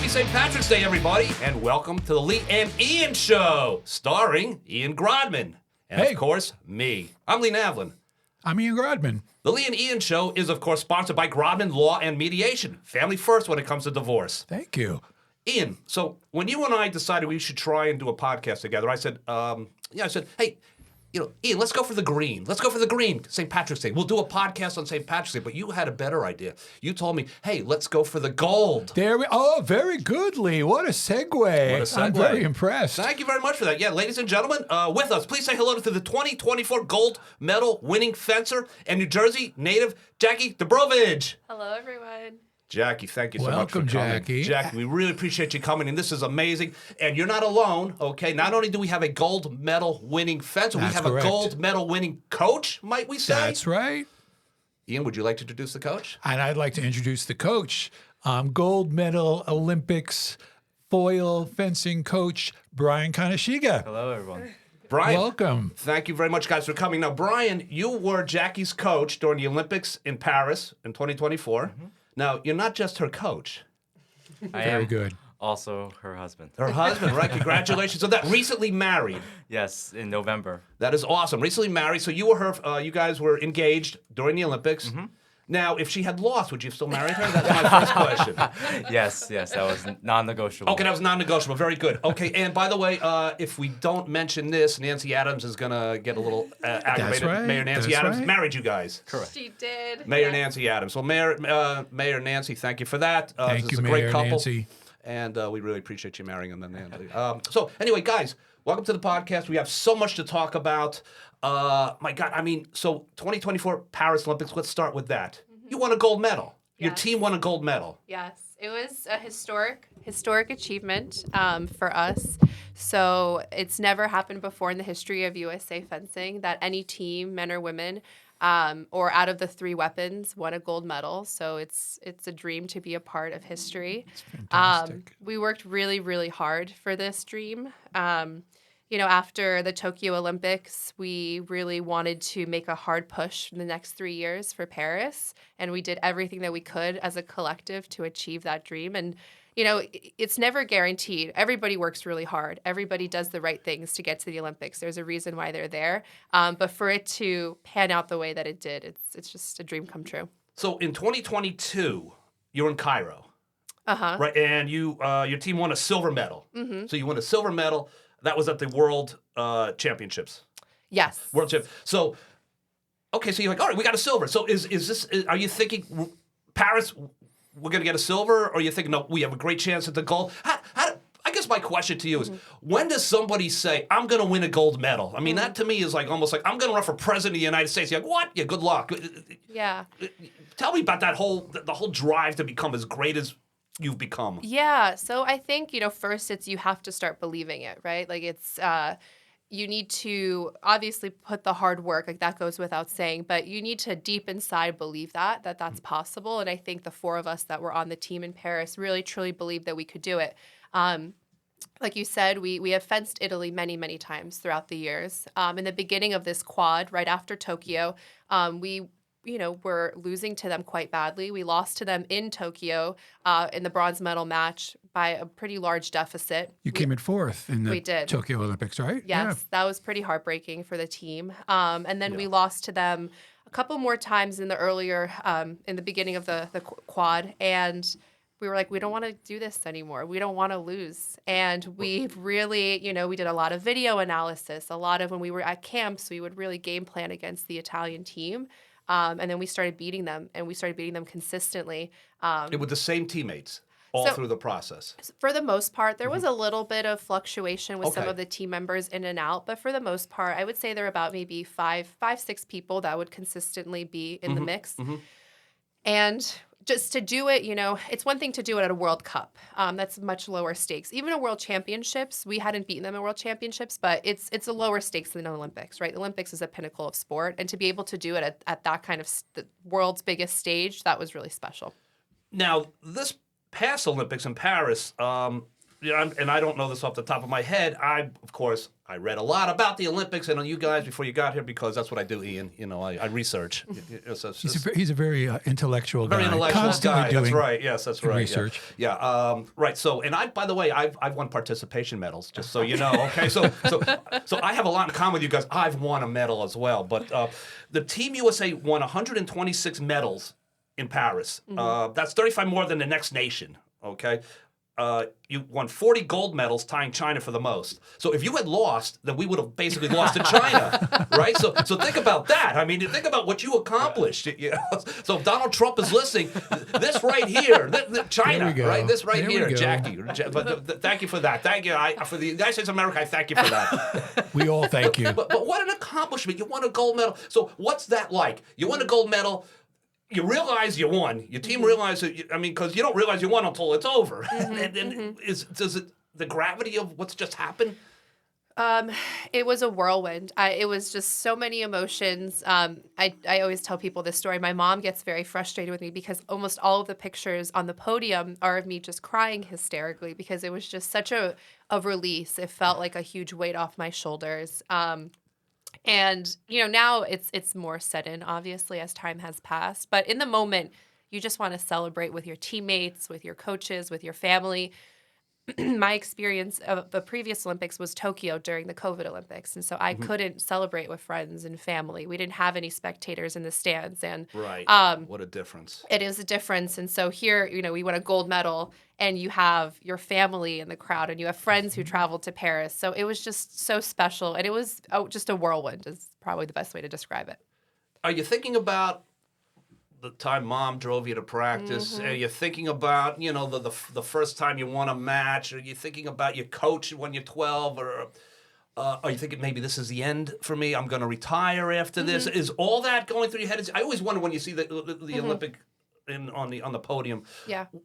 St. Patrick's Day, everybody, and welcome to the Lee and Ian Show, starring Ian Grodman. And, Hey. of course, me. I'm Lee Navlin. I'm Ian Grodman. The Lee and Ian Show is, of course, sponsored by Grodman Law and Mediation. Family first when it comes to divorce. Thank you. Ian, so when you and I decided we should try and do a podcast together, I said, hey, Ian, let's go for the green. Let's go for the green, St. Patrick's Day. We'll do a podcast on St. Patrick's Day. But you had a better idea. You told me, hey, let's go for the gold. Very good, Lee. What a segue. I'm very impressed. Thank you very much for that. Yeah, ladies and gentlemen, with us, please say hello to the 2024 gold medal winning fencer and New Jersey native, Jackie Dubrovich. Hello, everyone. Jackie, thank you so much for Welcome, coming. Jackie. Jackie, we really appreciate you coming, and this is amazing. And you're not alone, okay? Not only do we have a gold medal winning fencer, we That's have correct. a gold medal winning coach, might we say? That's right. Ian, would you like to introduce the coach? And I'd like to introduce the coach, gold medal Olympics foil fencing coach, Brian Kaneshige. Hello, everyone. Brian. Welcome. Thank you very much, guys, for coming. Now, Brian, you were Jackie's coach during the Olympics in Paris in 2024. Mm-hmm. Now, you're not just her coach. I Very am good. also her husband. Her husband, right? Congratulations on that. Recently married. Yes, in November. That is awesome. Recently married. So you were her. You guys were engaged during the Olympics. Mm-hmm. Now, if she had lost, would you have still married her? That's my first question. Yes, that was non-negotiable. Okay, that was non-negotiable. Very good. Okay, and by the way, if we don't mention this, Nancy Adams is going to get a little aggravated. right. Mayor Nancy That's Adams right. married you guys. Correct. She did. Mayor Yes. Nancy Adams. Well, Mayor Nancy, thank you for that. Thank this you, is a great Mayor couple. Nancy. And we really appreciate you marrying him, Nancy. So anyway, guys, welcome to the podcast. We have so much to talk about. My God, I mean, so 2024 Paris Olympics, let's start with that. You won a gold medal. Your Yes. team won a gold medal. Yes, it was a historic achievement for us. So it's never happened before in the history of USA fencing that any team, men or women, or out of the three weapons, won a gold medal. So it's a dream to be a part of history. It's fantastic. We worked really, really hard for this dream. After the Tokyo Olympics, we really wanted to make a hard push in the next 3 years for Paris, and we did everything that we could as a collective to achieve that dream. And, it's never guaranteed. Everybody works really hard. Everybody does the right things to get to the Olympics. There's a reason why they're there. But for it to pan out the way that it did, it's just a dream come true. So in 2022, you were in Cairo, Uh-huh. right? And your team won a silver medal. Mm-hmm. So you won a silver medal. That was at the World Championships. Yes. World Champ. So, okay, so you're like, all right, we got a silver. So are you thinking Paris, we're going to get a silver? Or are you thinking, no, we have a great chance at the gold? I guess my question to you is, when does somebody say, I'm going to win a gold medal? I mean, that to me is like almost like, I'm going to run for president of the United States. You're like, what? Yeah, good luck. Yeah. Tell me about the whole drive to become as great as you've become. Yeah. So I think, first you have to start believing it, right? Like you need to obviously put the hard work, like that goes without saying, but you need to deep inside believe that's possible. And I think the four of us that were on the team in Paris really, truly believed that we could do it. Like you said, we have fenced Italy many, many times throughout the years. In the beginning of this quad, right after Tokyo, we we're losing to them quite badly. We lost to them in Tokyo in the bronze medal match by a pretty large deficit. You came in fourth in the we did. Tokyo Olympics, right? Yes, that was pretty heartbreaking for the team. And then we lost to them a couple more times in the beginning of the quad. And we were like, we don't want to do this anymore. We don't want to lose. And we've really, we did a lot of video analysis. A lot of when we were at camps, we would really game plan against the Italian team. And then we started beating them, and we started beating them consistently. With the same teammates all through the process. For the most part, there was a little bit of fluctuation with some Okay. of the team members in and out, but for the most part, I would say there were about maybe five, 6 people that would consistently be in the mix. And just to do it, it's one thing to do it at a World Cup. That's much lower stakes. Even at World Championships, we hadn't beaten them at World Championships, but it's a lower stakes than the Olympics, right? The Olympics is a pinnacle of sport, and to be able to do it at that kind of the world's biggest stage, that was really special. Now, this past Olympics in Paris, and I don't know this off the top of my head. Of course, I read a lot about the Olympics and on you guys before you got here because that's what I do, Ian. I research. He's a very intellectual guy. Very intellectual constantly guy. doing That's right. Yes, that's right. research. Yeah. Right. So, and by the way, I've won participation medals, just so you know. Okay. So I have a lot in common with you guys. I've won a medal as well. But the Team USA won 126 medals in Paris. That's 35 more than the next nation. Okay. You won 40 gold medals, tying China for the most. So if you had lost, then we would have basically lost to China, right? So think about that. I mean, think about what you accomplished. So if Donald Trump is listening, this right here, China, right? This right here, Jackie. But thank you for that. Thank you. For the United States of America, I thank you for that. We all thank you. But what an accomplishment. You won a gold medal. So what's that like? You won a gold medal. You realize you won. Your team realizes. Because you don't realize you won until it's over. Does it the gravity of what's just happened? It was a whirlwind. It was just so many emotions. I always tell people this story. My mom gets very frustrated with me because almost all of the pictures on the podium are of me just crying hysterically because it was just such a release. It felt like a huge weight off my shoulders. And now it's more set in, obviously, as time has passed. But in the moment, you just want to celebrate with your teammates, with your coaches, with your family. My experience of the previous Olympics was Tokyo during the COVID Olympics. And so I couldn't celebrate with friends and family. We didn't have any spectators in the stands. And right. What a difference. It is a difference. And so here, we won a gold medal and you have your family in the crowd and you have friends who traveled to Paris. So it was just so special. And it was just a whirlwind is probably the best way to describe it. Are you thinking about the time Mom drove you to practice? Are you thinking about, the first time you won a match? Are you thinking about your coach when you're 12? Or are you thinking maybe this is the end for me? I'm going to retire after this? Is all that going through your head? I always wonder when you see the Olympic on the podium,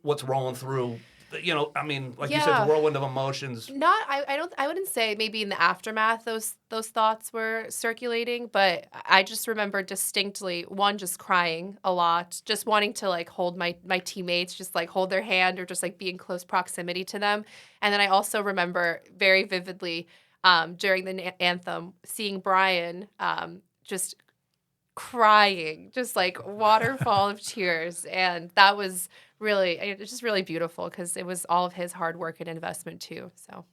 what's rolling through. You said, the whirlwind of emotions. I wouldn't say maybe in the aftermath those thoughts were circulating, but I just remember distinctly, one, just crying a lot, just wanting to hold my teammates, just hold their hand or just be in close proximity to them. And then I also remember very vividly during the anthem, seeing Brian just crying, just waterfall of tears. And that was it's just really beautiful because it was all of his hard work and investment too. So,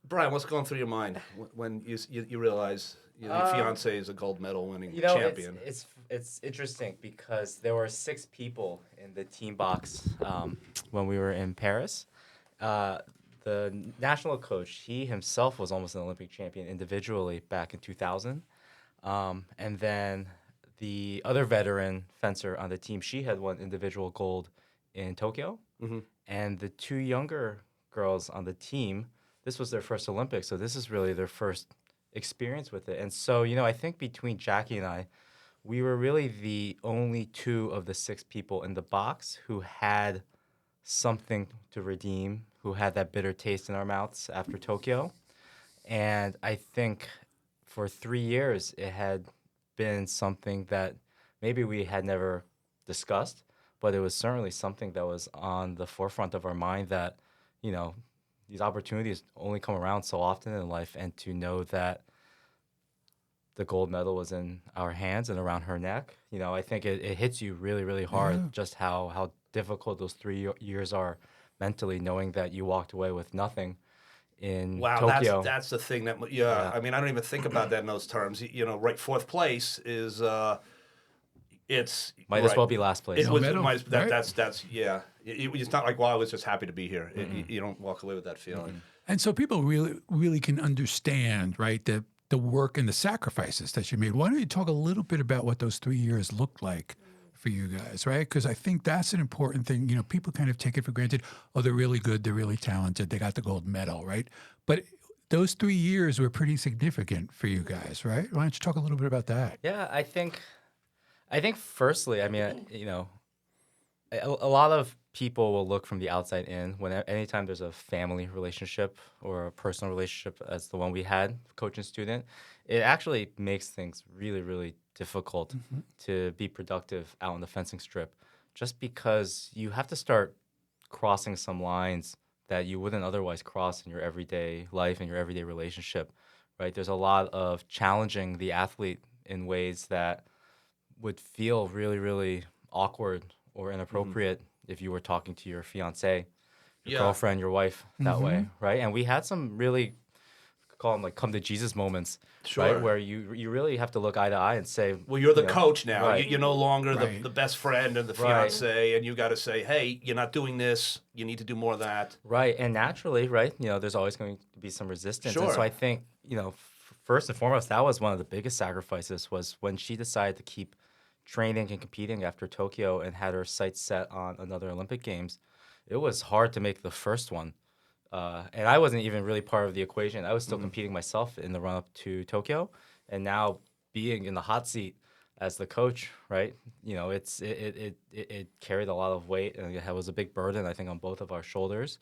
Brian, what's going through your mind when you realize your fiance is a gold medal winning champion? It's interesting because there were 6 people in the team box when we were in Paris. The national coach, he himself was almost an Olympic champion individually back in 2000, and then the other veteran fencer on the team, she had won individual gold in Tokyo, and the 2 younger girls on the team, this was their first Olympics, so this is really their first experience with it. And so, I think between Jackie and I, we were really the only 2 of the 6 people in the box who had something to redeem, who had that bitter taste in our mouths after Tokyo. And I think for 3 years, it had been something that maybe we had never discussed, but it was certainly something that was on the forefront of our mind that, these opportunities only come around so often in life, and to know that the gold medal was in our hands and around her neck, I think it hits you really, really hard just how difficult those 3 years are mentally, knowing that you walked away with nothing in Tokyo. Wow, that's the thing that, I don't even think about that in those terms. Right, 4th place is... Might as well be last place. It was, that's It's not like, I was just happy to be here. You don't walk away with that feeling. And so people really, really can understand, right, the work and the sacrifices that you made. Why don't you talk a little bit about what those 3 years looked like for you guys, right? Because I think that's an important thing. People kind of take it for granted. Oh, they're really good. They're really talented. They got the gold medal, right? But those 3 years were pretty significant for you guys, right? Why don't you talk a little bit about that? Yeah, I think firstly, a lot of people will look from the outside in anytime there's a family relationship or a personal relationship as the one we had, coach and student. It actually makes things really, really difficult to be productive out on the fencing strip, just because you have to start crossing some lines that you wouldn't otherwise cross in your everyday life and your everyday relationship, right? There's a lot of challenging the athlete in ways that would feel really, really awkward or inappropriate if you were talking to your fiance, your Yeah. girlfriend, your wife that way, right? And we had some really call them like come to Jesus moments, Sure. right? Where you really have to look eye to eye and say, Well, you're the you know, coach now. right. You're no longer Right. the best friend or the Right. fiance, and you got to say, hey, you're not doing this. You need to do more of that. Right, and naturally, right, there's always going to be some resistance. And Sure. so I think, first and foremost, that was one of the biggest sacrifices was when she decided to keep training and competing after Tokyo and had her sights set on another Olympic Games. It was hard to make the first one. And I wasn't even really part of the equation. I was still competing myself in the run-up to Tokyo. And now being in the hot seat as the coach, right, it carried a lot of weight, and it was a big burden, I think, on both of our shoulders.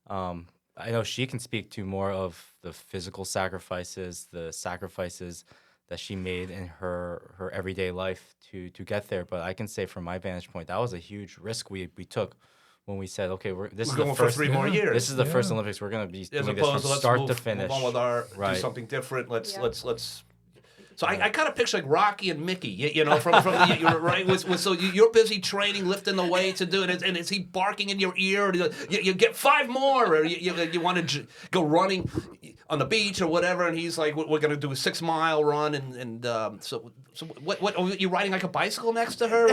I know she can speak to more of the physical sacrifices, the sacrifices that she made in her everyday life to get there. But I can say from my vantage point, that was a huge risk we took when we said, okay, this is We're going the for first 3 more years. This is the first Olympics. We're going to be As doing this from opposed to let's start move, to finish. move on with our Right. do something different. Let's Yeah. let's. So I kind of picture like Rocky and Mickey, from the, you're right. So you're busy training, lifting the weights, and doing it. And is he barking in your ear? Or you get 5 more, or you want to go running on the beach or whatever? And he's like, we're going to do a 6-mile run, and so what? Are you riding like a bicycle next to her?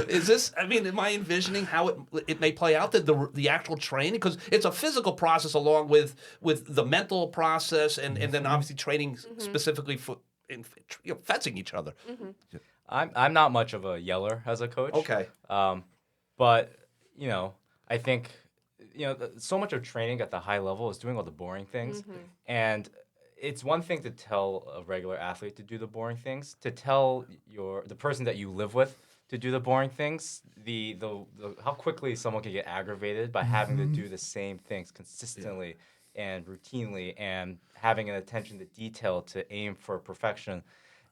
Is this? I mean, am I envisioning how it may play out the actual training, because it's a physical process along with the mental process, and then obviously training specifically for fencing each other. I'm not much of a yeller as a coach. Okay. But I think so much of training at the high level is doing all the boring things, and it's one thing to tell a regular athlete to do the boring things. To tell the person that you live with to do the boring things, the how quickly someone can get aggravated by having to do the same things consistently and routinely, and having an attention to detail to aim for perfection.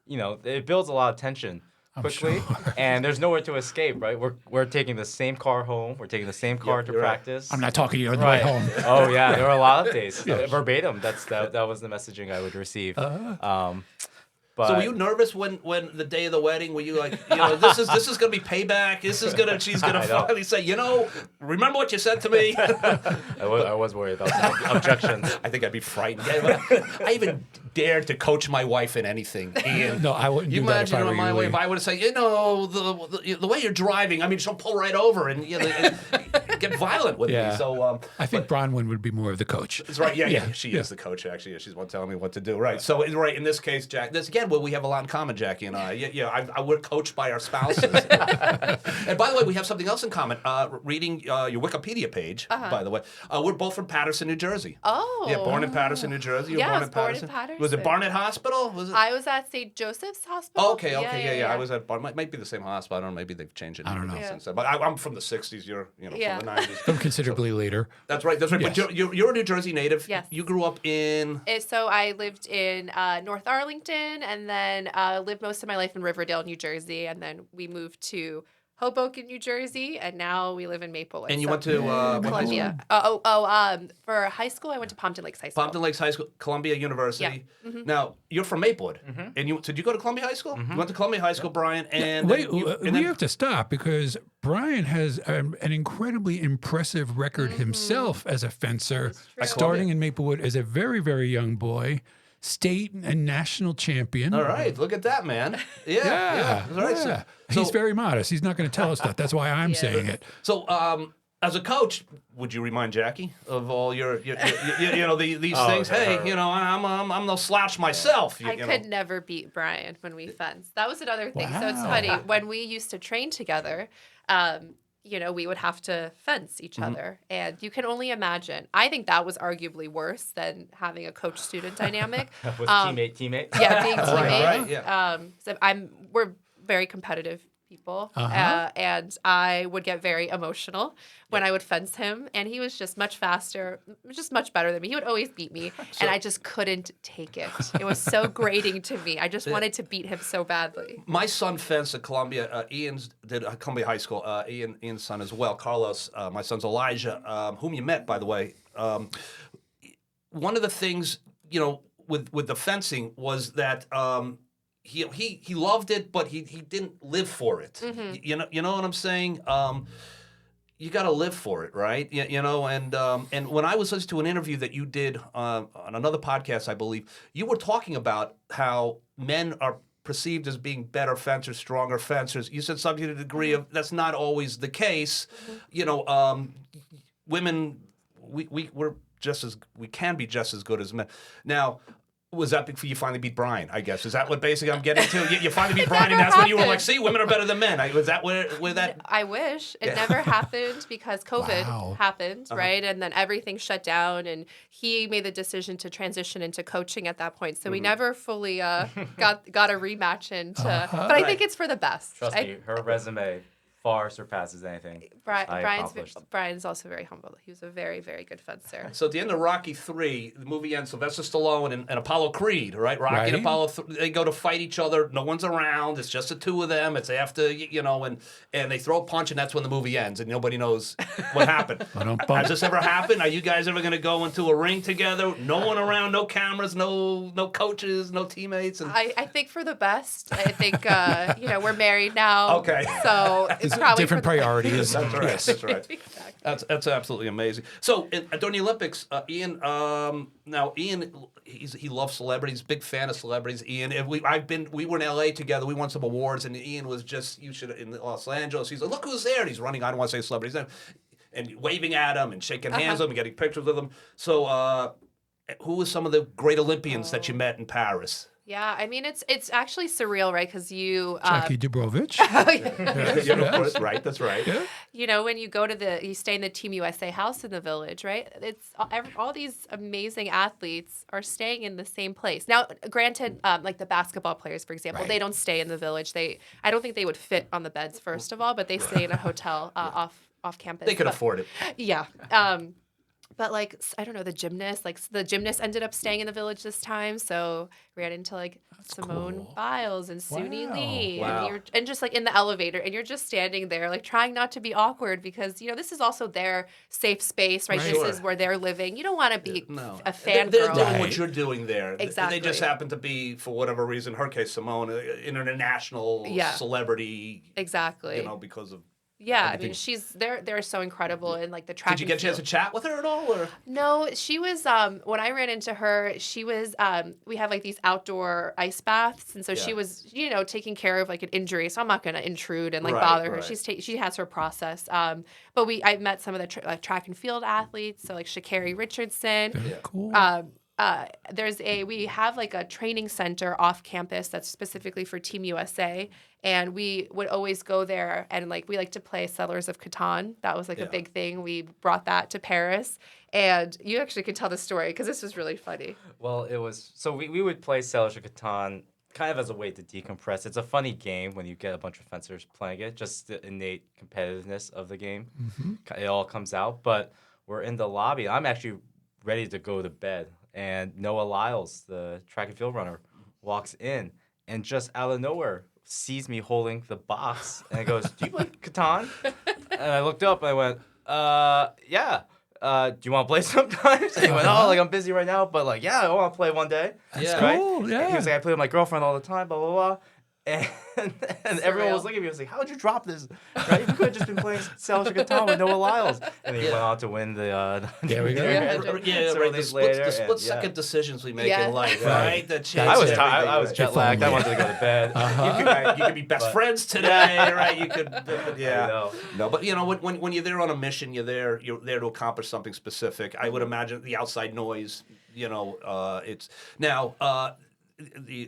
It builds a lot of tension quickly, and there's nowhere to escape, right? We're taking the same car home. We're taking the same car to you're right. practice. I'm not talking to you on the way home. Oh yeah, there were a lot of days. Verbatim. That was the messaging I would receive. But So were you nervous when the day of the wedding? Were you like, this is gonna be payback? She's gonna I know. finally say, remember what you said to me? I was worried about that. Objections. I think I'd be frightened. I even dared to coach my wife in anything. And No, I wouldn't you do that if imagine I were on my you, way, Lee. if I would have said, the way you're driving, I mean, she'll pull right over and get violent with me. Yeah. So I think Bronwyn would be more of the coach. That's right. Yeah, she is the coach. Actually, she's one telling me what to do. Right. So, right in this case, Jack. This again, where we have a lot in common, Jackie and I. We're coached by our spouses. And by the way, we have something else in common. Reading your Wikipedia page, by the way, we're both from Paterson, New Jersey. Oh. Yeah, born in Paterson, New Jersey. You were Yeah, born I in was born in Paterson. Paterson. Was it Barnet Hospital? Was it? I was at St. Joseph's Hospital. Oh, okay. Yeah. I was at might be the same hospital. I don't know. Maybe they've changed it. I don't know. Since then. But I'm from the '60s. You're from Yeah. the '90s. From considerably later. That's right. But Yes. you're a New Jersey native. Yes. You grew up in. So I lived in North Arlington, and then lived most of my life in Riverdale, New Jersey, and then we moved to Hoboken, New Jersey, and now we live in Maplewood. And you So- went to Columbia. For high school, I went to Pompton Lakes High School. Pompton Lakes High School, Columbia University. Now you're from Maplewood, and did you go to Columbia High School? You went to Columbia High School, Brian, and Wait, then you, and we then- have to stop because Brian has an incredibly impressive record himself as a fencer, true. starting in Maplewood as a very, very young boy, state and national champion. all right, look at that, man. Yeah. Yeah, All right. yeah. So, He's very modest. He's not going to tell us that. That's why I'm Yeah. saying it. so as a coach, would you remind Jackie of all your these Oh, things? okay. Hey, I'm no slouch myself. I could never beat Brian when we fenced. That was another thing. So it's Wow. funny. When we used to train together, we would have to fence each other. And you can only imagine. I think that was arguably worse than having a coach-student dynamic. Was teammate. Yeah, being teammates. Right, yeah. So we're very competitive people. Uh-huh. And I would get very emotional when I would fence him. And he was just much faster, just much better than me. He would always beat me. And I just couldn't take it. It was so grating to me. I just wanted to beat him so badly. My son fenced at Columbia. Ian's did Columbia High School. Ian's son as well, Carlos. My son's Elijah, whom you met, by the way. One of the things, with the fencing was that he loved it, but he didn't live for it. Mm-hmm. You know what I'm saying? You got to live for it, right? And when I was listening to an interview that you did on another podcast, I believe, you were talking about how men are perceived as being better fencers, stronger fencers. You said something to the degree of that's not always the case. Women, we can be just as good as men. Now, was that before you finally beat Brian, I guess? Is that what basically I'm getting to? You finally beat Brian, and that's when you were like, see, women are better than men. Was that where that... I wish. It never happened because COVID happened, right? And then everything shut down, and he made the decision to transition into coaching at that point. So we never fully got a rematch into... But I think it's for the best. Trust me, her resume far surpasses anything Brian's also very humble. He was a very, very good fencer. So at the end of Rocky 3, the movie ends, Sylvester Stallone and Apollo Creed, right? Rocky and Apollo, they go to fight each other. No one's around. It's just the two of them. It's after, and they throw a punch, and that's when the movie ends, and nobody knows what happened. Has this ever happened? Are you guys ever going to go into a ring together? No one around, no cameras, no coaches, no teammates? And... I think for the best. I think, we're married now. Okay. So it's probably different priorities. That's right. Yes. That's right. Exactly. That's absolutely amazing. So during the Olympics, Ian. Now Ian, he loves celebrities. Big fan of celebrities. Ian, and we were in L.A. together. We won some awards, and Ian was just in Los Angeles. He's like, look who's there. And he's running. I don't want to say celebrities, and waving at him and shaking hands with him and getting pictures with him. So, who was some of the great Olympians that you met in Paris? Yeah, I mean, it's actually surreal, right? Because you... Jackie Dubrovich. Of course, right, that's right. Yeah. When you go to you stay in the Team USA house in the Village, right? It's all these amazing athletes are staying in the same place. Now, granted, like the basketball players, for example, they don't stay in the Village. I don't think they would fit on the beds, first of all, but they stay in a hotel off campus. They could afford it. Yeah. But I don't know, the gymnast ended up staying in the Village this time. So we ran into Simone Biles and Suni Lee. Wow. And just in the elevator, and you're just standing there trying not to be awkward because, this is also their safe space, right? This is where they're living. You don't want to be a fangirl. They're doing what you're doing there. Exactly. They just happen to be, for whatever reason, her case, Simone, an international celebrity. Exactly. Because of... Yeah, I mean, they're so incredible in the track. Did you get a chance to chat with her at all? Or? No, she was when I ran into her, she was we have these outdoor ice baths, and so she was taking care of an injury. So I'm not going to intrude and bother her. She has her process. But I met some of the track and field athletes, so Sha'Carri Richardson. Very cool. We have a training center off campus that's specifically for Team USA, and we would always go there, and we like to play Settlers of Catan. That was a big thing. We brought that to Paris, and you actually could tell the story because this was really funny. Well, it was so we would play Settlers of Catan kind of as a way to decompress. It's a funny game when you get a bunch of fencers playing it, just the innate competitiveness of the game. Mm-hmm. It all comes out, but we're in the lobby. I'm actually ready to go to bed. And Noah Lyles, the track and field runner, walks in and just out of nowhere sees me holding the box and goes, "Do you play Catan?" And I looked up and I went, "Yeah. Do you want to play sometimes?" And he went, "Oh, I'm busy right now, but yeah, I want to play one day." That's right? cool. Yeah. And he was like, "I play with my girlfriend all the time, blah blah blah." And everyone was looking at me. I was like, "How'd you drop this? Right? You could have just been playing Settlers of Catan with Noah Lyles." And he went on to win the. There we go. The split-second decisions we make in life, right? I was tired. I was jet lagged. I wanted to go to bed. You could be best friends today, right? You could, No, but when you're there on a mission, you're there to accomplish something specific. I would imagine the outside noise. It's now.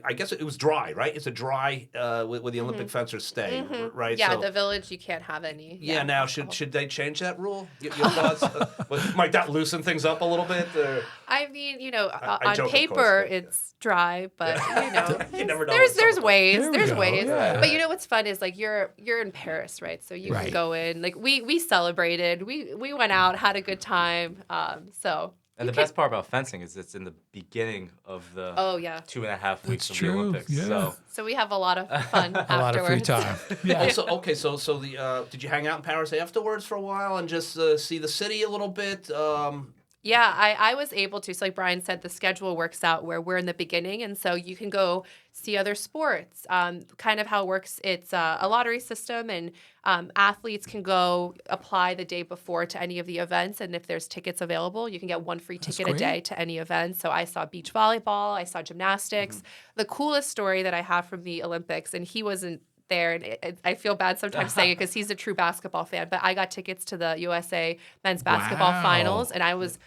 I guess it was dry, right? It's a dry where the Olympic fencers stay, right? Yeah, So, the village you can't have any. yeah. Now, should they change that rule? Your thoughts? Might that loosen things up a little bit? Or? I mean, I on joke, of paper course, but, it's dry, but You never know with there's some of ways. There we There's go, ways. yeah. But what's fun is like you're in Paris, right? So you Right. can go in. Like we celebrated. We went out, had a good time. So. And the best part about fencing is it's in the beginning of the Oh yeah. 2.5 weeks That's of true, the Olympics. yeah. So we have a lot of fun A lot of free afterwards. time. Yeah. Also, okay, so the did you hang out in Paris afterwards for a while and just see the city a little bit? Yeah, I was able to. So like Brian said, the schedule works out where we're in the beginning. And so you can go see other sports. Kind of how it works, it's a lottery system. And athletes can go apply the day before to any of the events. And if there's tickets available, you can get one free ticket a day to any event. So I saw beach volleyball. I saw gymnastics. The coolest story that I have from the Olympics, and he wasn't there, and I feel bad sometimes saying it because he's a true basketball fan, but I got tickets to the USA men's basketball Wow. finals, and I was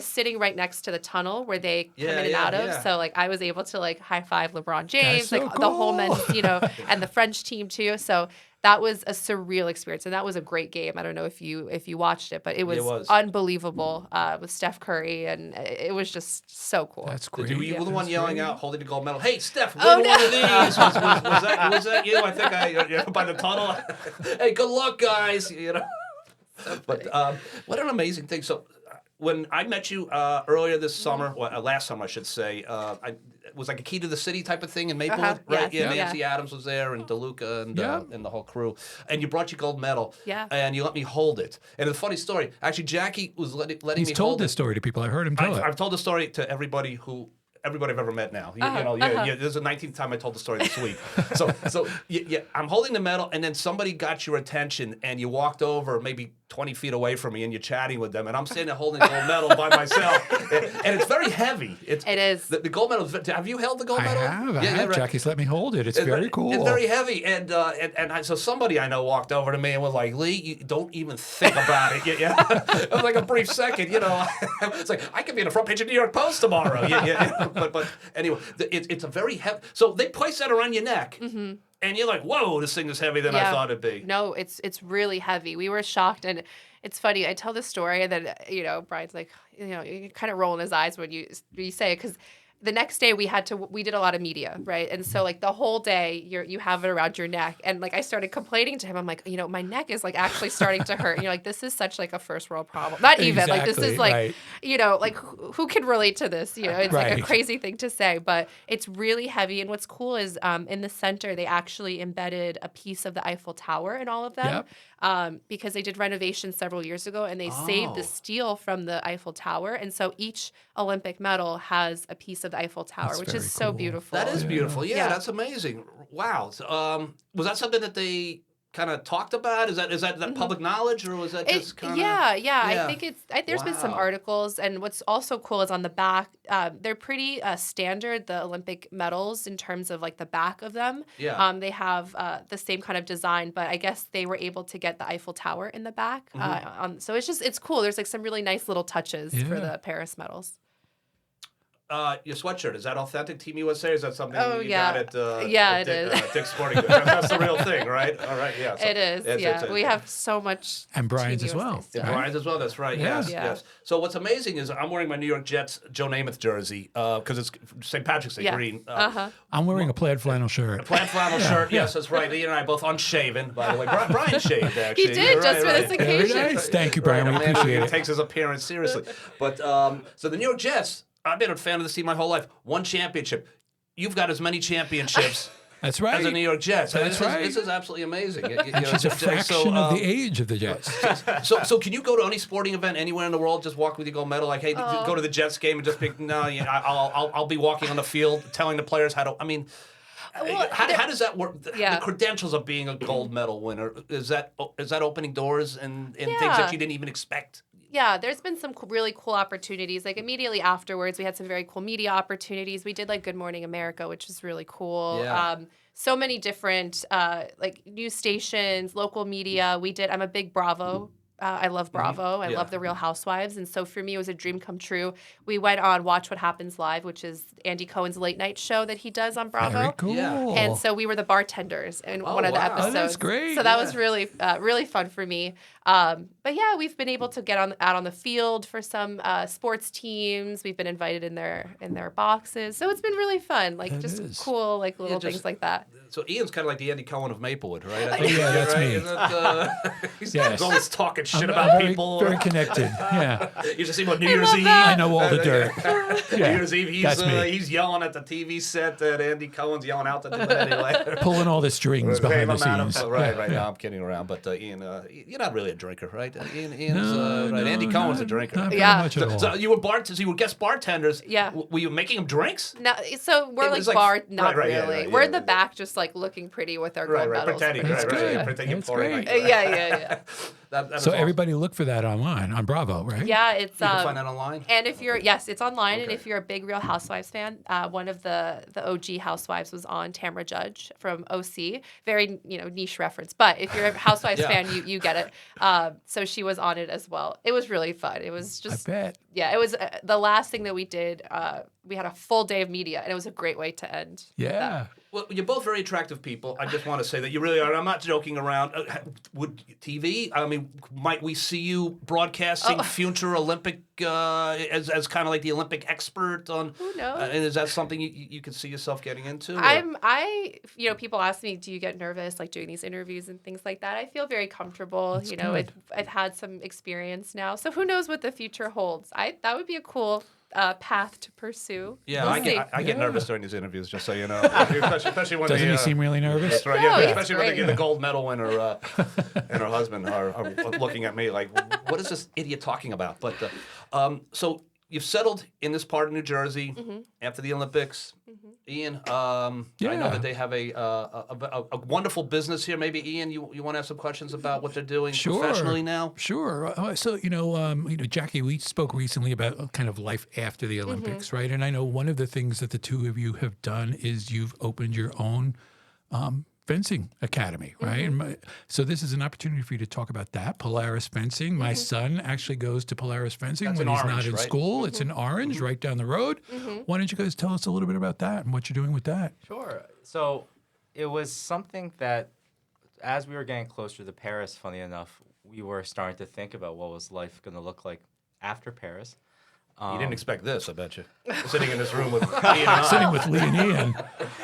sitting right next to the tunnel where they come in and out of. So like I was able to like high five LeBron James, so like the whole cool. men's, and the French team too. So that was a surreal experience, and that was a great game. I don't know if you watched it, but it was unbelievable with Steph Curry, and it was just so cool. That's great. Were you the one That's yelling great. out, holding the gold medal? Hey, Steph, win Oh, one no. of these. Was that you? I think by the tunnel. Hey, good luck, guys. But what an amazing thing. So when I met you earlier this summer, last summer I should say, it was like a key to the city type of thing in Maplewood, right? Yes, Yeah, Nancy Adams was there, and DeLuca, and the whole crew. And you brought your gold medal. Yeah. And you let me hold it. And the funny story, actually, Jackie was letting He's me told hold this it. story to people. I heard him tell it. I've told the story to everybody I've ever met now. This is the 19th time I told the story this week. So I'm holding the medal, and then somebody got your attention, and you walked over maybe 20 feet away from me, and you're chatting with them, and I'm sitting there holding the gold medal by myself, and it's very heavy. It is. The gold medal. Have you held the gold medal? I have. Right. Jackie's let me hold it. It's very cool. It's very heavy, so somebody I know walked over to me and was like, "Lee, you don't even think about it." Yeah. It was like a brief second, It's like I could be in the front page of New York Post tomorrow. But anyway, it's a very heavy. So they place that around your neck, and you're like, "Whoa, this thing is heavier than I thought it'd be." No, it's really heavy. We were shocked, and it's funny. I tell the story, and then Brian's like, you kind of rolling his eyes when you say it, because the next day we did a lot of media, right? And so like the whole day you have it around your neck, and like I started complaining to him. I'm like, my neck is like actually starting to hurt. And you're like, this is such like a first world problem. Not even like this is like, right. Like who can relate to this? It's like a crazy thing to say, but it's really heavy. And what's cool is in the center they actually embedded a piece of the Eiffel Tower in all of them. Because they did renovations several years ago, and they saved the steel from the Eiffel Tower, and so each Olympic medal has a piece of the Eiffel Tower, That's which very is so cool. beautiful. That is beautiful. Yeah, Yeah. that's amazing. Wow. Was that something that they kind of talked about? Is that public knowledge, or was that just kind of? Yeah. I think there's been some Wow. articles, and what's also cool is on the back, they're pretty standard, the Olympic medals, in terms of like the back of them. Yeah. They have the same kind of design, but I guess they were able to get the Eiffel Tower in the back. So it's cool. There's like some really nice little touches for the Paris medals. Your sweatshirt, is that authentic Team USA? Or is that something Oh, you yeah. got at Yeah, at it is. Dick's Sporting Goods? That's the real thing, right? All right, yeah. So It is, we have so much. And Brian's Team as USA well. stuff. And Brian's as well, that's right. Yeah. Yes, Yeah. yes. So what's amazing is I'm wearing my New York Jets Joe Namath jersey because it's St. Patrick's Day green. I'm wearing a plaid flannel shirt. Plaid flannel shirt, yes, that's right. Lee and I both unshaven, by the way. Brian shaved, actually. He did, just for this Very occasion. nice. Thank you, Brian. Right, We a man appreciate who it. takes his appearance seriously. But so the New York Jets, I've been a fan of the team my whole life. One championship. You've got as many championships That's right. as the New York Jets. That's right. This is absolutely amazing. And she's a fraction of the age of the Jets. So can you go to any sporting event anywhere in the world, just walk with your gold medal? Like, hey, go to the Jets game and just be, no, I'll be walking on the field telling the players how to, I mean, how does that work? The credentials of being a gold medal winner, is that opening doors and things that you didn't even expect? Yeah, there's been some really cool opportunities. Like immediately afterwards, we had some very cool media opportunities. We did like Good Morning America, which is really cool. Yeah. So many different like news stations, local media. I'm a big Bravo I love Bravo. I Yeah. love The Real Housewives. And so for me, it was a dream come true. We went on Watch What Happens Live, which is Andy Cohen's late night show that he does on Bravo. Very cool. Yeah. And so we were the bartenders in one of the wow. episodes. Oh, that's great. So that was really, really fun for me. But yeah, we've been able to get out on the field for some sports teams. We've been invited in their boxes. So it's been really fun. Like That just is. cool, like little just- things like that. So Ian's kind of like the Andy Cohen of Maplewood, right? Oh, yeah, that's me. Isn't he's Yes. always talking shit I'm about very, people. Very connected. Yeah. You just see him on New Year's Eve. I know all the dirt. New Yeah. Year's Eve, That's me. he's yelling at the TV set that Andy Cohen's yelling out to the anyway. Pulling all the strings behind the scenes. Right, Yeah. right. No, I'm kidding around. But Ian, you're not really a drinker, right? Ian's No, right. Andy no, Cohen's a not- drinker. Not very Yeah. much at all. So you were guest bartenders. Yeah. Were you making them drinks? No, so we're It like was like- bar, not right, yeah, really. yeah, we're yeah. in the back, just like looking pretty with our gold medals. Pretending, That's right, great. pretending That's party great. like that. Yeah. That was So awesome. everybody look for that online on Bravo, right? Yeah, it's You can find that online. and if you're it's online, and Okay. if you're a big Real Housewives fan, one of the OG Housewives was on Tamra Judge from OC. Very niche reference, but if you're a Housewives Yeah. fan, you get it. So she was on it as well. It was really fun. It was I just bet. it was the last thing that we did. We had a full day of media, and it was a great way to end. Yeah. Well, you're both very attractive people. I just want to say that you really are. I'm not joking around. Would TV? I mean, might we see you broadcasting future Olympic as kind of like the Olympic expert on? Who knows? And is that something you could see yourself getting into? or- People ask me, do you get nervous like doing these interviews and things like that? I feel very comfortable. good. I've had some experience now, so who knows what the future holds? That would be a cool path to pursue. Yeah, We'll I see. get nervous during these interviews, just so you know. especially when Doesn't the, he seem really nervous? That's right. No, Yeah, he's especially when great. the gold medal winner and her husband are looking at me like, what is this idiot talking about? But so you've settled in this part of New Jersey after the Olympics. Ian, I know Yeah. that they have a wonderful business here. Maybe Ian, you want to have some questions about what they're doing professionally now? Sure. So Jackie, we spoke recently about kind of life after the Olympics, right? And I know one of the things that the two of you have done is you've opened your own fencing academy, right? And so this is an opportunity for you to talk about that. Polaris fencing. My son actually goes to Polaris fencing That's when in he's not Orange, in right? school. It's in Orange, right down the road. Why don't you guys tell us a little bit about that and what you're doing with that? Sure. So it was something that, as we were getting closer to Paris, funny enough, we were starting to think about what was life going to look like after Paris. You didn't expect this, I bet you. Sitting in this room with Ian and I. Sitting with Lee and Ian,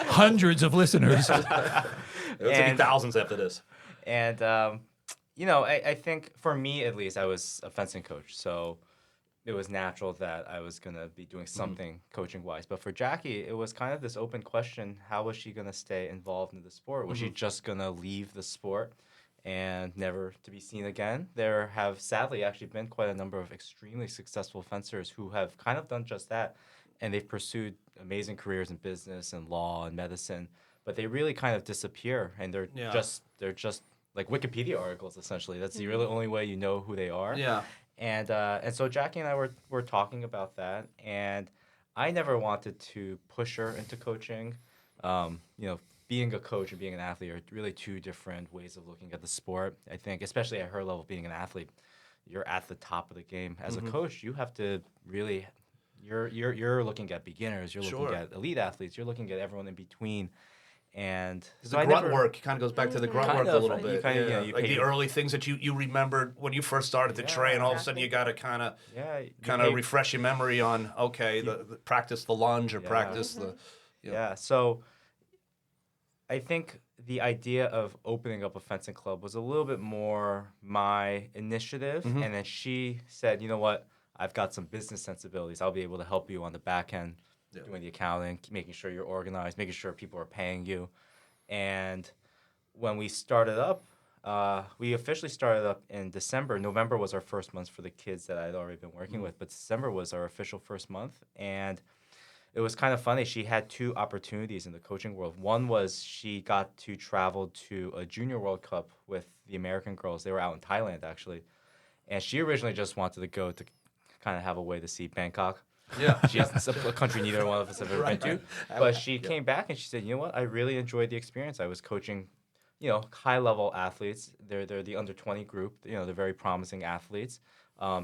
hundreds of listeners. There's going to be thousands after this. And, I think for me, at least, I was a fencing coach. So it was natural that I was going to be doing something coaching-wise. But for Jackie, it was kind of this open question. How was she going to stay involved in the sport? Was she just going to leave the sport and never to be seen again? There have sadly actually been quite a number of extremely successful fencers who have kind of done just that. And they've pursued amazing careers in business and law and medicine. But they really kind of disappear, and they're just like Wikipedia articles essentially. That's the really only way you know who they are. Yeah. And so Jackie and I were talking about that, and I never wanted to push her into coaching. Being a coach and being an athlete are really two different ways of looking at the sport. I think, especially at her level, being an athlete, you're at the top of the game. As a coach, you have to really, you're looking at beginners, you're looking at elite athletes, you're looking at everyone in between. And The grunt work kind of goes back to the grunt Kind work a of, little you bit. kind of, yeah. you Like pay- the early things that you remembered when you first started to train. All of a sudden, you got to kind of refresh your memory on the practice the lunge or practice the. Yeah. So I think the idea of opening up a fencing club was a little bit more my initiative, and then she said, "You know what? I've got some business sensibilities. I'll be able to help you on the back end, doing the accounting, making sure you're organized, making sure people are paying you." And when we started up, we officially started up in December. November was our first month for the kids that I'd already been working with, but December was our official first month. And it was kind of funny. She had two opportunities in the coaching world. One was she got to travel to a Junior World Cup with the American girls. They were out in Thailand, actually. And she originally just wanted to go to kind of have a way to see Bangkok. Yeah. It's a country neither one of us have ever been to. But she came back and she said, "You know what? I really enjoyed the experience. I was coaching high level athletes. They're the under 20 group. They're very promising athletes.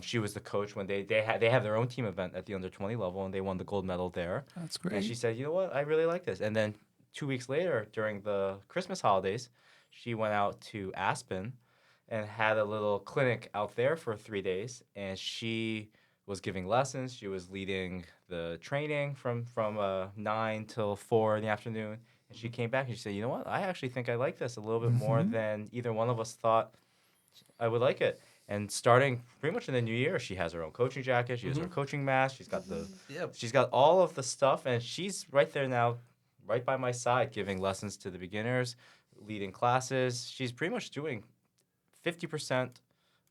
She was the coach when they have their own team event at the under 20 level, and they won the gold medal there. That's And great. she said, you know what, I really like this. And then 2 weeks later, during the Christmas holidays, she went out to Aspen and had a little clinic out there for 3 days. And she was giving lessons. She was leading the training from 9 till 4 in the afternoon. And she came back and she said, you know what, I actually think I like this a little bit more than either one of us thought I would like it. And starting pretty much in the new year, she has her own coaching jacket. She has her coaching mask. She's got she's got all of the stuff, and she's right there now, right by my side, giving lessons to the beginners, leading classes. She's pretty much doing 50%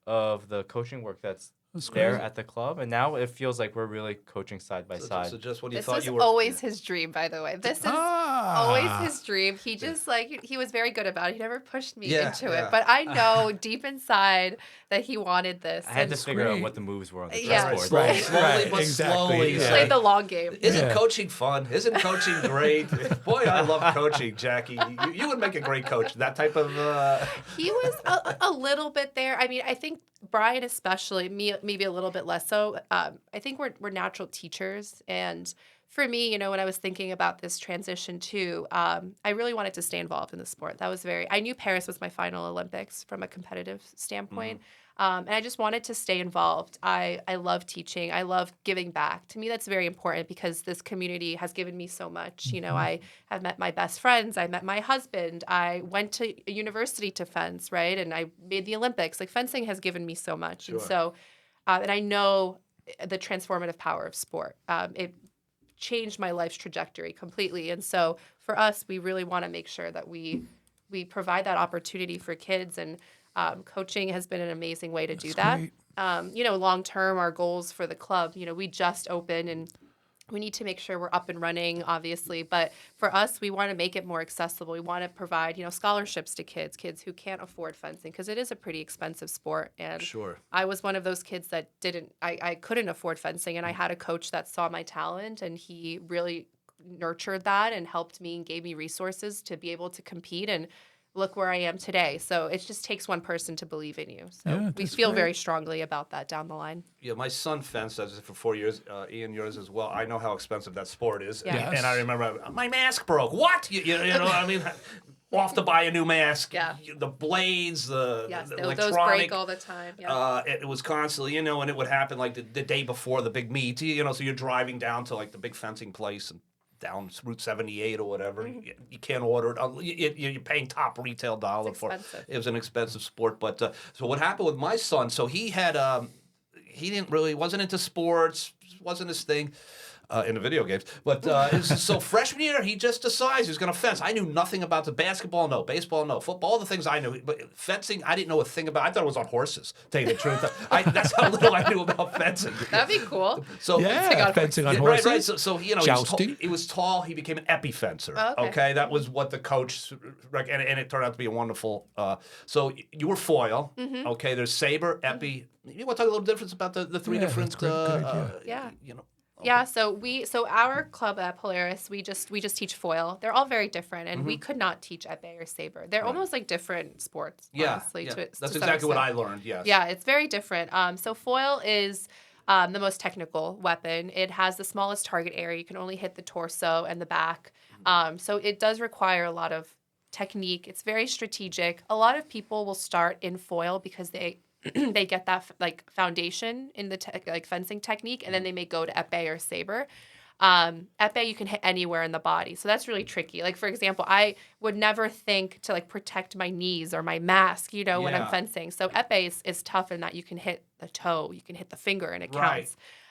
of the coaching work that's there great. at the club, and now it feels like we're really coaching side by side. So just when you This thought was you were always his dream, by the way. This is always his dream. He just he was very good about it. He never pushed me into it. But I know deep inside that he wanted this. I had to figure out great. what the moves were on the Yeah. chessboard. slowly but exactly. slowly. Yeah. Played the long game. Isn't Yeah. coaching fun? Isn't coaching great? Boy, I love coaching, Jackie. You would make a great coach. That type of. He was a little bit there. I mean, I think Brian especially, me maybe a little bit less so. I think we're natural teachers. And for me, when I was thinking about this transition too, I really wanted to stay involved in the sport. That was I knew Paris was my final Olympics from a competitive standpoint. And I just wanted to stay involved. I love teaching. I love giving back. To me, that's very important because this community has given me so much. I have met my best friends. I met my husband. I went to a university to fence, right? And I made the Olympics. Like fencing has given me so much. Sure. And so, and I know the transformative power of sport. It changed my life's trajectory completely. And so for us, we really want to make sure that we provide that opportunity for kids, and coaching has been an amazing way to do that. great. Long term, our goals for the club, we just opened and we need to make sure we're up and running, obviously. But for us, we want to make it more accessible. We want to provide, scholarships to kids who can't afford fencing, because it is a pretty expensive sport. And Sure. I was one of those kids that I couldn't afford fencing, and I had a coach that saw my talent, and he really nurtured that and helped me and gave me resources to be able to compete, and look where I am today. So it just takes one person to believe in you. So Yeah, we that's feel great. very strongly about that down the line. Yeah, my son fenced for 4 years. Ian, yours as well. I know how expensive that sport is. Yeah. And I remember my mask broke. What? I mean, off to buy a new mask. Yeah. The blades, the Yes, the those electronic. break all the time. Yeah. It was constantly, and it would happen like the day before the big meet, so you're driving down to like the big fencing place and down Route 78 or whatever. You can't order it. You're paying top retail dollar It's for it. expensive. It was an expensive sport. But so what happened with my son, so he had, he wasn't into sports, wasn't his thing. In the video games, but so freshman year he just decides he's going to fence. I knew nothing about the basketball, no baseball, no football, all the things I knew, but fencing I didn't know a thing about. I thought it was on horses. To tell you the truth, that's how little I knew about fencing. That'd be cool. So Yeah, fencing on yeah, horses. right. So Jousting. he was tall. He became an epi fencer. Oh, okay. That was what the coach, and it turned out to be a wonderful. So you were foil. Okay, there's saber, epi. You want to talk a little difference about the three Yeah, different? that's great. Good idea. Yeah. Okay. Yeah, so our club at Polaris, we just teach foil. They're all very different, and we could not teach épée or saber. They're almost like different sports. Yeah, honestly, yeah. to That's some exactly what I extent. learned. Yes. Yeah, it's very different. So foil is the most technical weapon. It has the smallest target area. You can only hit the torso and the back. So it does require a lot of technique. It's very strategic. A lot of people will start in foil because they get that foundation in the fencing technique, and then they may go to épée or saber. Épée you can hit anywhere in the body, so that's really tricky. Like for example, I would never think to protect my knees or my mask, when I'm Yeah. fencing. So épée is tough in that you can hit the toe, you can hit the finger, and it Right.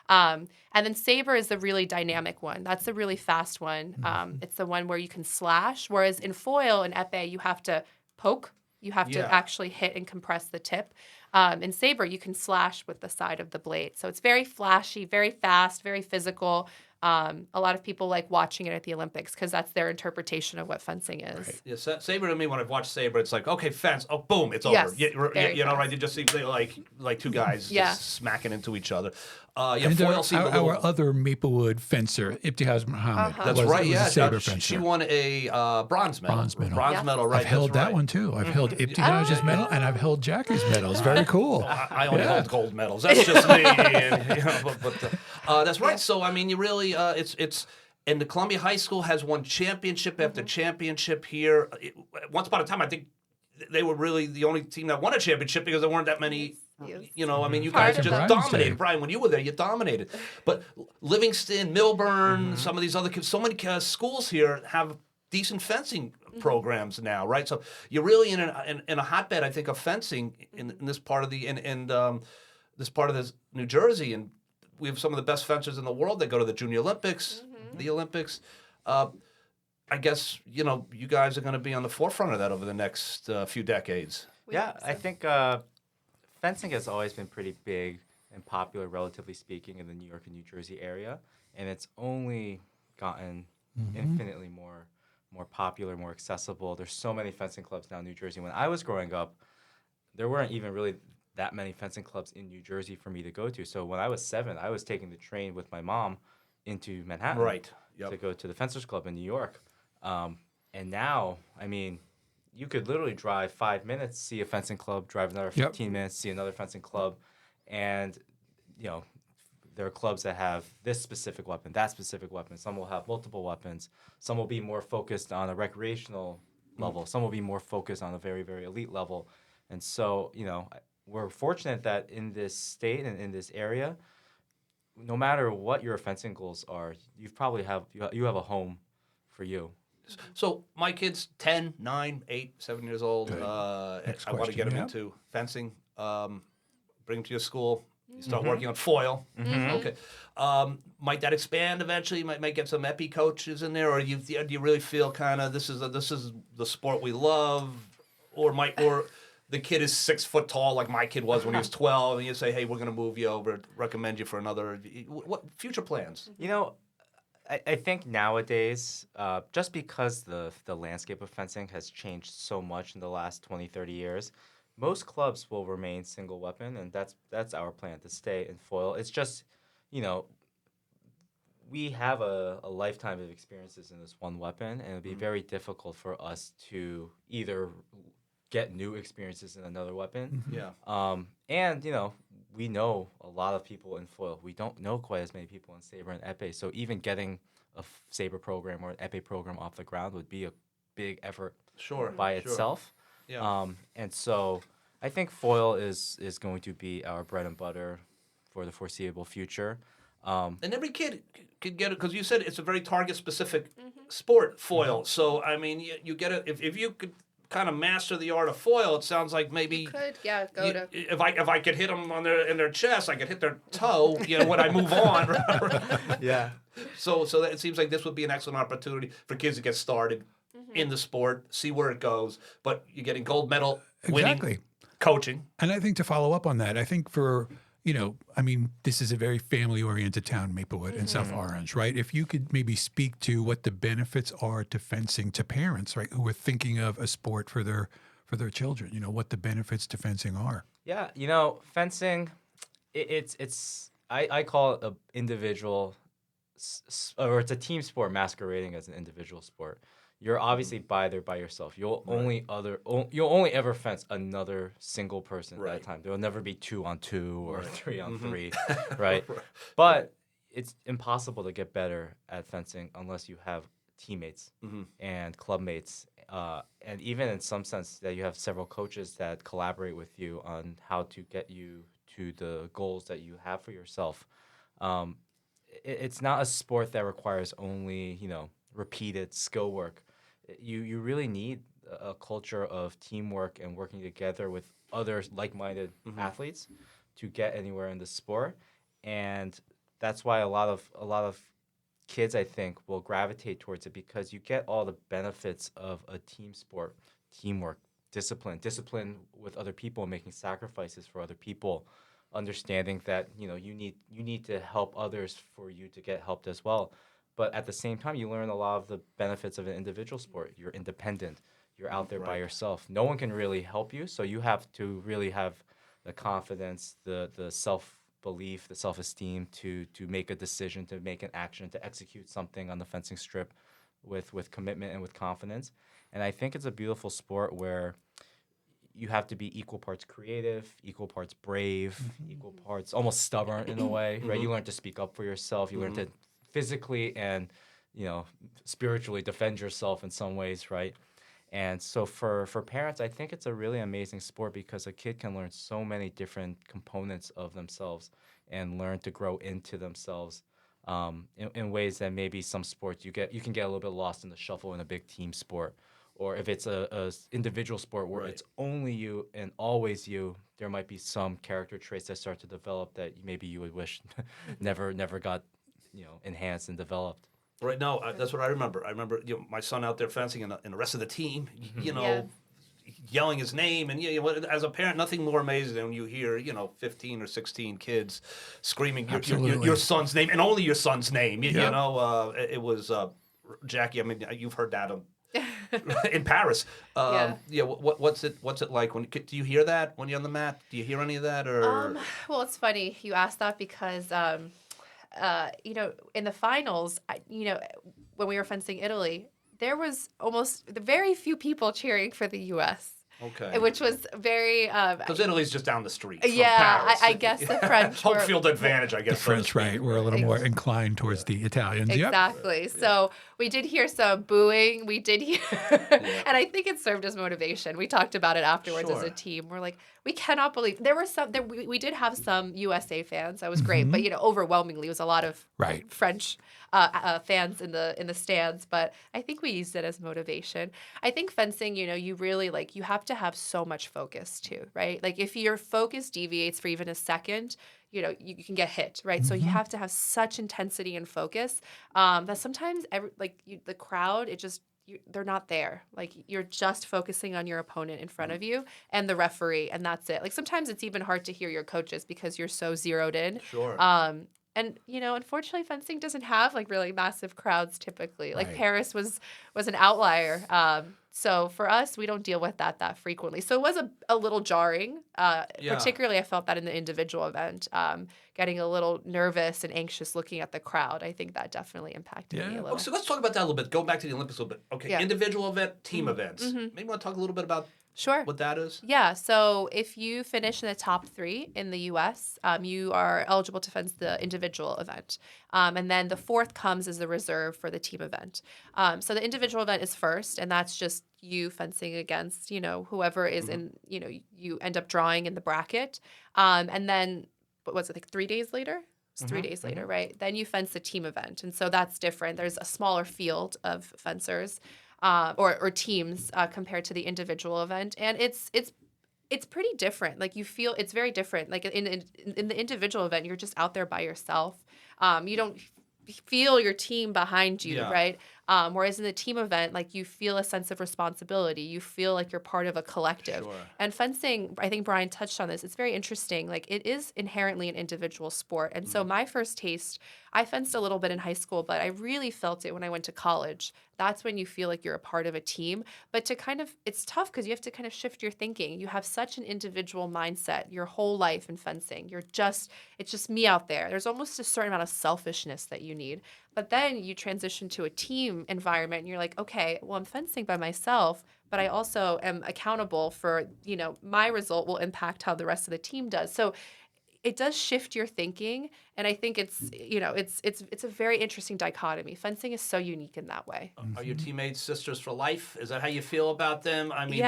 counts. And then saber is the really dynamic one. That's the really fast one. It's the one where you can slash, whereas in foil and épée you have to poke. You have Yeah. to actually hit and compress the tip. In saber, you can slash with the side of the blade. So it's very flashy, very fast, very physical. A lot of people like watching it at the Olympics because that's their interpretation of what fencing is. Yeah, Saber to me, when I've watched Saber, it's like, okay, fence. Oh, boom, it's Yes, over. very You know, right? fast. You just see like two guys Yeah. just smacking into each other. And foil seemed a little. our other Maplewood fencer, Ibtihaj Muhammad, Uh-huh. That's was, right. was Yeah, a saber she fencer. won a bronze medal. Bronze medal. Right? I've held that's that right. one too. I've held Ibtihaj's medal and I've held Jackie's medal. It's very cool. I only hold gold medals. That's just me. But that's right. So I mean, you really it's. And the Columbia High School has won championship after championship here. Once upon a time, I think they were really the only team that won a championship because there weren't that many. Yes. You know, I mean, you Part guys of just that. dominated. Brian, when you were there, you dominated. But Livingston, Milburn, some of these other kids, so many schools here have decent fencing programs now, right? So you're really in a hotbed, I think, of fencing in this part of this part of this New Jersey, and we have some of the best fencers in the world. They go to the Junior Olympics, the Olympics. I guess you guys are going to be on the forefront of that over the next few decades. Yeah, I think fencing has always been pretty big and popular, relatively speaking, in the New York and New Jersey area, and it's only gotten infinitely more popular, more accessible. There's so many fencing clubs now in New Jersey. When I was growing up, there weren't even really that many fencing clubs in New Jersey for me to go to. So when I was 7, I was taking the train with my mom into Manhattan Right. Yep. to go to the Fencers Club in New York. And now, I mean, you could literally drive 5 minutes, see a fencing club, drive another 15 minutes, see another fencing club. And, there are clubs that have this specific weapon, that specific weapon. Some will have multiple weapons. Some will be more focused on a recreational level. Some will be more focused on a very, very elite level. And so, we're fortunate that in this state and in this area, no matter what your fencing goals are, you have a home for you. So my kid's 10, 9, 8, 7 years old. Good. Next I want to get him question, into fencing. Bring him to your school. You start working on foil. Okay. Might that expand eventually? Might get some epi coaches in there, or do you really feel kind of this is the sport we love, or the kid is 6 foot tall like my kid was when he was 12, and you say, hey, we're going to move you over, recommend you for another. What future plans? I think nowadays, just because the landscape of fencing has changed so much in the last 20, 30 years, most clubs will remain single weapon, and that's our plan, to stay in foil. It's just, we have a lifetime of experiences in this one weapon, and it would be very difficult for us to either get new experiences in another weapon. Yeah. And, we know a lot of people in foil. We don't know quite as many people in saber and epee. So even getting a saber program or an epee program off the ground would be a big effort by itself. Yeah. And so I think foil is going to be our bread and butter for the foreseeable future. And every kid could get it, because you said it's a very target-specific sport, foil. So, I mean, you get it. If you could kind of master the art of foil, it sounds like maybe if I could hit them in their chest, I could hit their toe. When I move on. Yeah. So that it seems like this would be an excellent opportunity for kids to get started in the sport, see where it goes. But you're getting gold medal winning coaching. And I think to follow up on that, I think for this is a very family-oriented town, Maplewood and South Orange, right? If you could maybe speak to what the benefits are to fencing to parents, right, who are thinking of a sport for their children, what the benefits to fencing are. Yeah, fencing, I call it an individual, or it's a team sport masquerading as an individual sport. You're obviously by yourself. You'll only ever fence another single person at a time. There will never be 2-on-2 or 3-on-3, right? But it's impossible to get better at fencing unless you have teammates and clubmates, and even in some sense that you have several coaches that collaborate with you on how to get you to the goals that you have for yourself. It's not a sport that requires only repeated skill work. You really need a culture of teamwork and working together with other like-minded athletes to get anywhere in the sport, and that's why a lot of kids, I think, will gravitate towards it, because you get all the benefits of a team sport: teamwork, discipline with other people, making sacrifices for other people, understanding that you need to help others for you to get helped as well. But at the same time, you learn a lot of the benefits of an individual sport. You're independent. You're out there by yourself. No one can really help you, so you have to really have the confidence, the self-belief, the self-esteem to make a decision, to make an action, to execute something on the fencing strip with commitment and with confidence. And I think it's a beautiful sport where you have to be equal parts creative, equal parts brave, equal parts almost stubborn in a way, right? You learn to speak up for yourself. You learn to physically and spiritually defend yourself in some ways, right? And so for parents, I think it's a really amazing sport because a kid can learn so many different components of themselves and learn to grow into themselves in ways that maybe some sports you can get a little bit lost in the shuffle in a big team sport. Or if it's a individual sport where it's only you and always you, there might be some character traits that start to develop that maybe you would wish never got enhanced and developed. Right. No, that's what I remember. I remember my son out there fencing, and the rest of the team, yelling his name, and as a parent, nothing more amazing than when you hear 15 or 16 kids screaming your son's name and only your son's name. It was Jackie. I mean, you've heard that in Paris. What's it like when do you hear that when you're on the mat? Do you hear any of that or? Well, it's funny you asked that because in the finals, when we were fencing Italy, there was almost very few people cheering for the U.S. Okay. Which was very... Because Italy's just down the street from yeah, Paris. I guess the French Home field advantage, I guess. The French, right, were a little more inclined towards the Italians. Exactly. Yep. So we did hear some booing. We did hear... and I think it served as motivation. We talked about it afterwards as a team. We're like, we cannot believe... There were some... we did have some USA fans. That was great. But, overwhelmingly, it was a lot of French fans in the stands. But I think we used it as motivation. I think fencing, you really, you have to have so much focus too, right? Like if your focus deviates for even a second, you can get hit, right? So you have to have such intensity and focus that sometimes the crowd, they're not there. Like you're just focusing on your opponent in front of you and the referee, and that's it. Like sometimes it's even hard to hear your coaches because you're so zeroed in. Sure. And unfortunately, fencing doesn't have really massive crowds typically. Like Paris was an outlier. So for us, we don't deal with that frequently. So it was a little jarring. Particularly, I felt that in the individual event, getting a little nervous and anxious looking at the crowd. I think that definitely impacted me a little. So let's talk about that a little bit. Go back to the Olympics a little bit. Okay, individual event, team events. Maybe you want to talk a little bit about what that is? Yeah. So if you finish in the top 3 in the U.S., you are eligible to fence the individual event. And then the 4th comes as the reserve for the team event. So the individual event is first, and that's just you fencing against, whoever is in, you end up drawing in the bracket. And then, what was it, 3 days later? It's 3 days later, right? Then you fence the team event. And so that's different. There's a smaller field of fencers. Or teams compared to the individual event, and it's pretty different. Like you feel it's very different. Like in the individual event, you're just out there by yourself. You don't feel your team behind you, right? Whereas in the team event, you feel a sense of responsibility. You feel like you're part of a collective. Sure. And fencing, I think Brian touched on this. It's very interesting. It is inherently an individual sport. And so my first taste, I fenced a little bit in high school, but I really felt it when I went to college. That's when you feel like you're a part of a team. But it's tough because you have to kind of shift your thinking. You have such an individual mindset your whole life in fencing. It's just me out there. There's almost a certain amount of selfishness that you need. But then you transition to a team environment and you're like, okay, well, I'm fencing by myself, but I also am accountable for, my result will impact how the rest of the team does. So it does shift your thinking. And I think it's a very interesting dichotomy. Fencing is so unique in that way. Are your teammates sisters for life? Is that how you feel about them? I mean,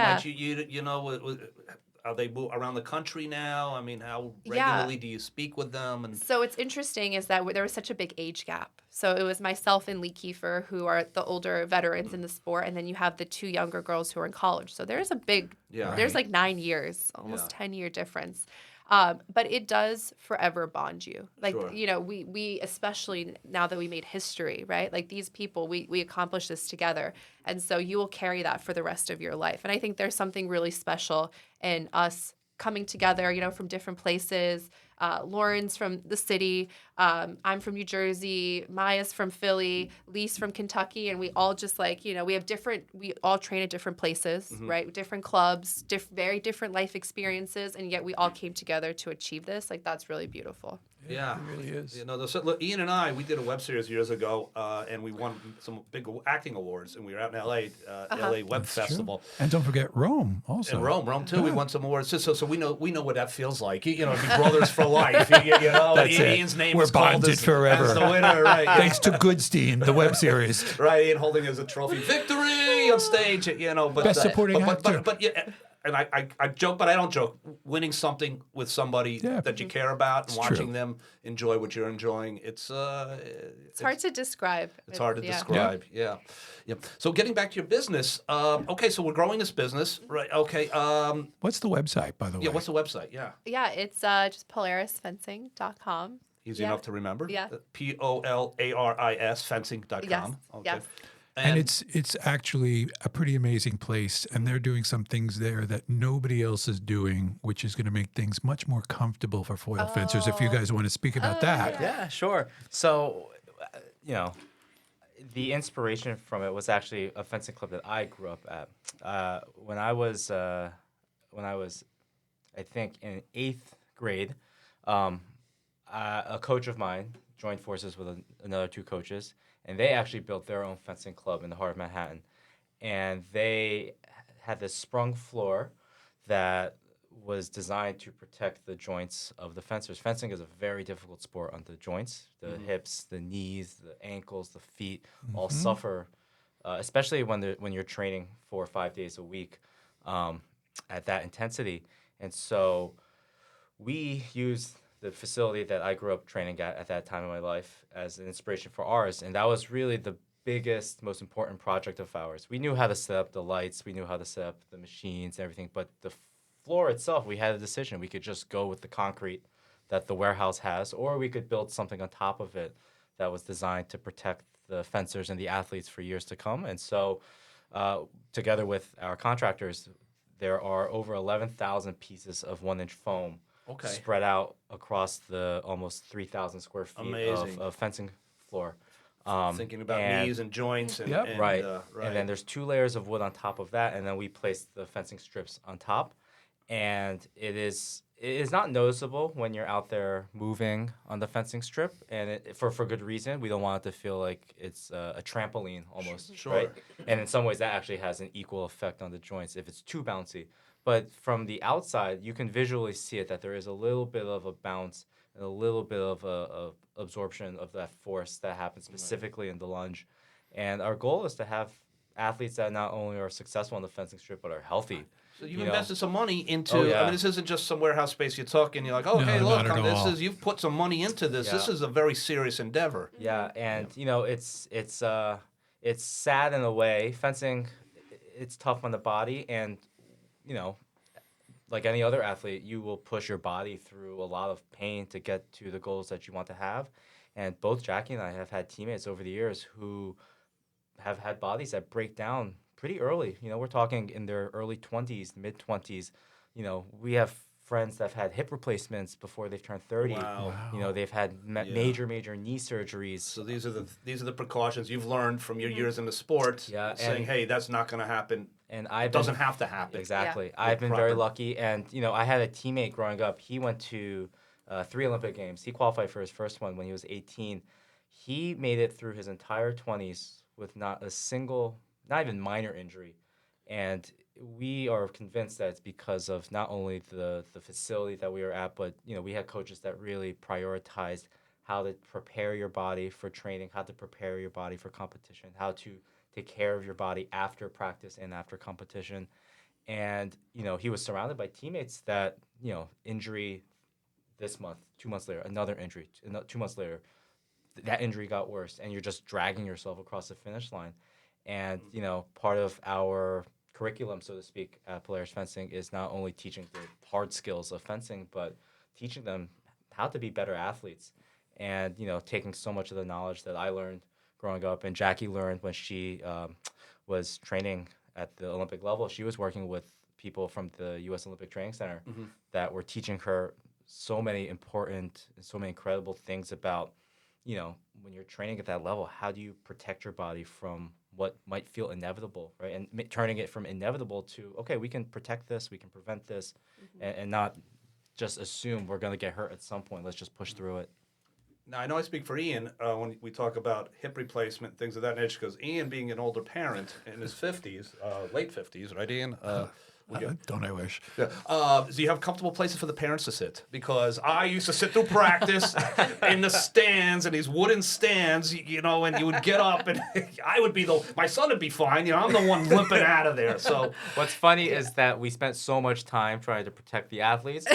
are they around the country now? I mean, how regularly do you speak with them? And so what's interesting is that there was such a big age gap. So it was myself and Lee Kiefer, who are the older veterans in the sport, and then you have the 2 younger girls who are in college. So there's there's 9 years, almost 10-year difference. But it does forever bond you. We especially now that we made history, right? These people, we accomplished this together. And so you will carry that for the rest of your life. And I think there's something really special in us coming together, from different places, Lauren's from the city. I'm from New Jersey. Maya's from Philly. Lee's from Kentucky. And we all just like, we all train at different places, right? Different clubs, very different life experiences. And yet we all came together to achieve this. Like, that's really beautiful. Yeah, it really is. Look, Ian and I, we did a web series years ago, and we won some big acting awards, and we were out in L.A. L.A. Web That's Festival. true. And don't forget Rome also. In Rome too. We won some awards. So we know what that feels like. Be brothers for life. That's it. Ian's name We're is called bonded as, forever. as the winner, right? Thanks to Goodstein, the web series. Right, Ian holding as a trophy victory on stage. But Best supporting actor. But yeah. And I joke, but I don't joke. Winning something with somebody that you care about and watching them enjoy what you're enjoying, it's hard to describe. It's hard to describe. Yeah. So getting back to your business, okay, so we're growing this business, right? Okay. What's the website, by the way? Yeah, what's the website? Yeah. Yeah, it's just polarisfencing.com. Easy enough to remember. Yeah. Polaris fencing.com. Yes. Okay. Yes. And it's actually a pretty amazing place, and they're doing some things there that nobody else is doing, which is going to make things much more comfortable for foil fencers. If you guys want to speak about that. Yeah, sure. So, the inspiration from it was actually a fencing club that I grew up at. When I was, I think, in 8th grade, a coach of mine joined forces with another 2 coaches, and they actually built their own fencing club in the heart of Manhattan. And they had this sprung floor that was designed to protect the joints of the fencers. Fencing is a very difficult sport on the joints. The hips, the knees, the ankles, the feet all suffer, especially when you're training 4 or 5 days a week at that intensity. And so we used the facility that I grew up training at that time in my life as an inspiration for ours. And that was really the biggest, most important project of ours. We knew how to set up the lights. We knew how to set up the machines and everything. But the floor itself, we had a decision. We could just go with the concrete that the warehouse has, or we could build something on top of it that was designed to protect the fencers and the athletes for years to come. And so together with our contractors, there are over 11,000 pieces of 1-inch foam spread out across the almost 3,000 square feet of fencing floor. Thinking about knees and joints. And, right. And then there's 2 layers of wood on top of that, and then we place the fencing strips on top. And it is not noticeable when you're out there moving on the fencing strip, and for good reason. We don't want it to feel like it's a trampoline almost, right? And in some ways, that actually has an equal effect on the joints if it's too bouncy. But from the outside, you can visually see it that there is a little bit of a bounce and a little bit of a absorption of that force that happens specifically in the lunge. And our goal is to have athletes that not only are successful on the fencing strip but are healthy. So you've invested some money into. I mean, this isn't just some warehouse space you took and you're like, okay, No, look, you've put some money into this. Yeah. This is a very serious endeavor. Yeah, and it's sad in a way. Fencing, it's tough on the body, and like any other athlete, you will push your body through a lot of pain to get to the goals that you want to have. And both Jackie and I have had teammates over the years who have had bodies that break down pretty early. We're talking in their early 20s, mid-20s. We have friends that have had hip replacements before they've turned 30. Wow. They've had major knee surgeries. So these are the precautions you've learned from your years in the sport. Yeah, saying, hey, that's not going to happen. And it doesn't have to happen. Exactly. Yeah. I've been very lucky, and I had a teammate growing up. He went to 3 Olympic Games. He qualified for his first one when he was 18. He made it through his entire 20s with not a single, not even minor injury, and we are convinced that it's because of not only the facility that we were at, but we had coaches that really prioritized how to prepare your body for training, how to prepare your body for competition, how to take care of your body after practice and after competition. And he was surrounded by teammates that injury this month, 2 months later, another injury, 2 months later, that injury got worse, and you're just dragging yourself across the finish line. And part of our curriculum, so to speak, at Polaris Fencing is not only teaching the hard skills of fencing, but teaching them how to be better athletes. And taking so much of the knowledge that I learned growing up, and Jackie learned when she was training at the Olympic level. She was working with people from the U.S. Olympic Training Center that were teaching her so many important, so many incredible things about, when you're training at that level, how do you protect your body from what might feel inevitable, right? And turning it from inevitable to, okay, we can protect this, we can prevent this, and not just assume we're going to get hurt at some point. Let's just push through it. Now, I know I speak for Ian when we talk about hip replacement, things of that nature, because Ian, being an older parent in his 50s, late 50s, right, Ian? Don't I wish? Yeah. Do you have comfortable places for the parents to sit? Because I used to sit through practice in the stands, and these wooden stands, and you would get up, and I would be my son would be fine. I'm the one limping out of there. So what's funny is that we spent so much time trying to protect the athletes,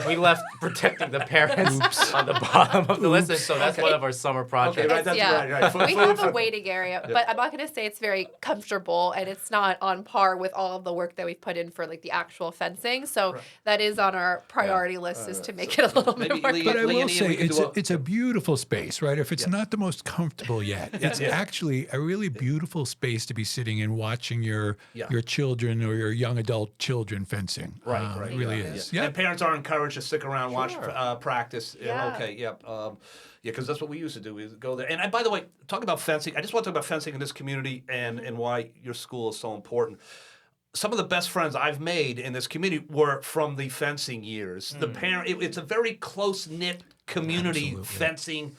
we left protecting the parents on the bottom of the list. And so that's one of our summer projects. Okay, right, that's right. We have a waiting area, but I'm not going to say it's very comfortable, and it's not on par with all of the work that we've put in for like the actual fencing. So that is on our priority list, is to make it a little bit more. But I will say it's a beautiful space, right? If it's not the most comfortable yet, it's actually a really beautiful space to be sitting in, watching your children or your young adult children fencing. Right. It really is. Yeah. And parents are encouraged to stick around, watch practice. Yeah. Okay. Yep. Because that's what we used to do. We would go there. And by the way, talk about fencing. I just want to talk about fencing in this community and why your school is so important. Some of the best friends I've made in this community were from the fencing years. The it's a very close-knit community. Absolutely. Fencing.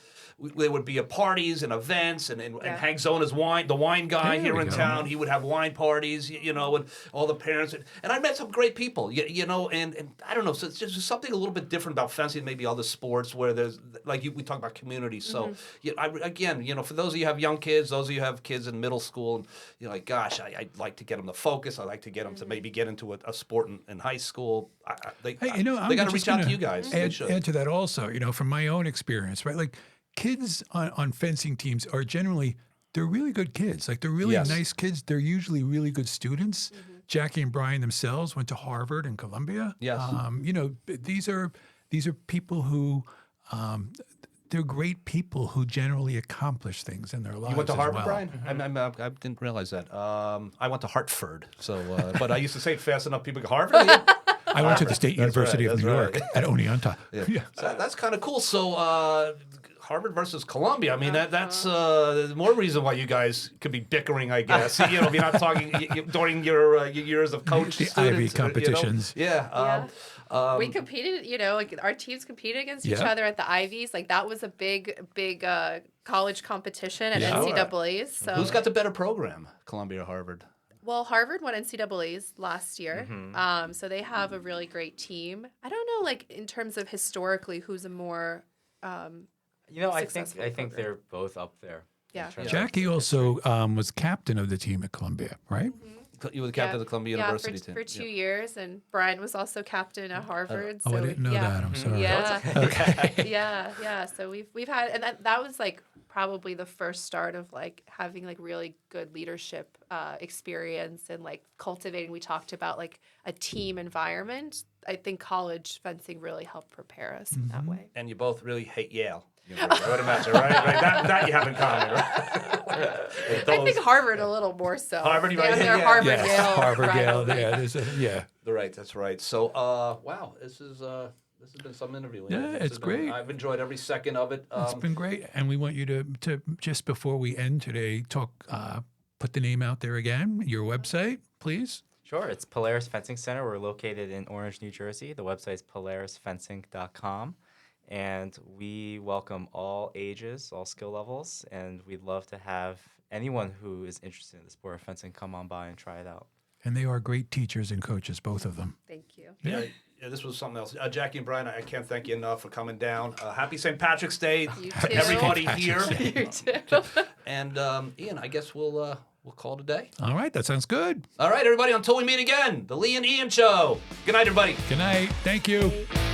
There would be parties and events, and Hank Zona's the wine guy There here we in go. town. He would have wine parties, and all the parents. And I met some great people, and I don't know. So it's just something a little bit different about fencing than maybe other sports where there's, we talk about community. So, for those of you who have young kids, those of you who have kids in middle school, and you're like, gosh, I'd like to get them to focus. I'd like to get them to maybe get into a sport in high school. They got to reach out to you guys. Add to that also, from my own experience, right? Like, kids on fencing teams are generally, they're really good kids. Like, they're really nice kids. They're usually really good students. Jackie and Brian themselves went to Harvard and Columbia. Yes. These are people who, they're great people who generally accomplish things in their lives. You went to Harvard, well. Brian? I didn't realize that. I went to Hartford, so but I used to say it fast enough. People go, Harvard? I went to the State University of New York at Oneonta. Yeah. So that's kind of cool. So Harvard versus Columbia. I mean, that's more reason why you guys could be bickering, I guess. If you're not talking during your years of coach The students, Ivy competitions. We competed, our teams competed against each other at the Ivies. Like, that was a big college competition at NCAA's. So who's got the better program, Columbia or Harvard? Well, Harvard won NCAA's last year, so they have a really great team. I don't know, like, in terms of historically, who's a more I think they're both up there. Yeah. Jackie also was captain of the team at Columbia, right? You were the captain of the Columbia University team. for 2 years, and Brian was also captain at Harvard. I didn't know that. I'm sorry. Yeah. So we've had, and that was like probably the first start of like having like really good leadership experience and like cultivating. We talked about like a team environment. I think college fencing really helped prepare us in that way. And you both really hate Yale. I would imagine, right? That you have in common, right? I think Harvard a little more so. Harvard, right? Harvard, Yes, Yale. Harvard, Yale. rivalry. Right, that's right. So, wow, this has been some interview. Yeah, it's great. I've enjoyed every second of it. It's been great. And we want you to just before we end today, put the name out there again, your website, please. Sure. It's Polaris Fencing Center. We're located in Orange, New Jersey. The website is polarisfencing.com. And we welcome all ages, all skill levels, and we'd love to have anyone who is interested in the sport of fencing come on by and try it out. And they are great teachers and coaches, both of them. Thank you. Yeah, this was something else. Jackie and Brian, I can't thank you enough for coming down. Happy St. Patrick's Day You to too. everybody here. You too. And Ian, I guess we'll call it a day. All right, that sounds good. All right, everybody, until we meet again, the Lee and Ian Show. Good night, everybody. Good night. Thank you. Bye.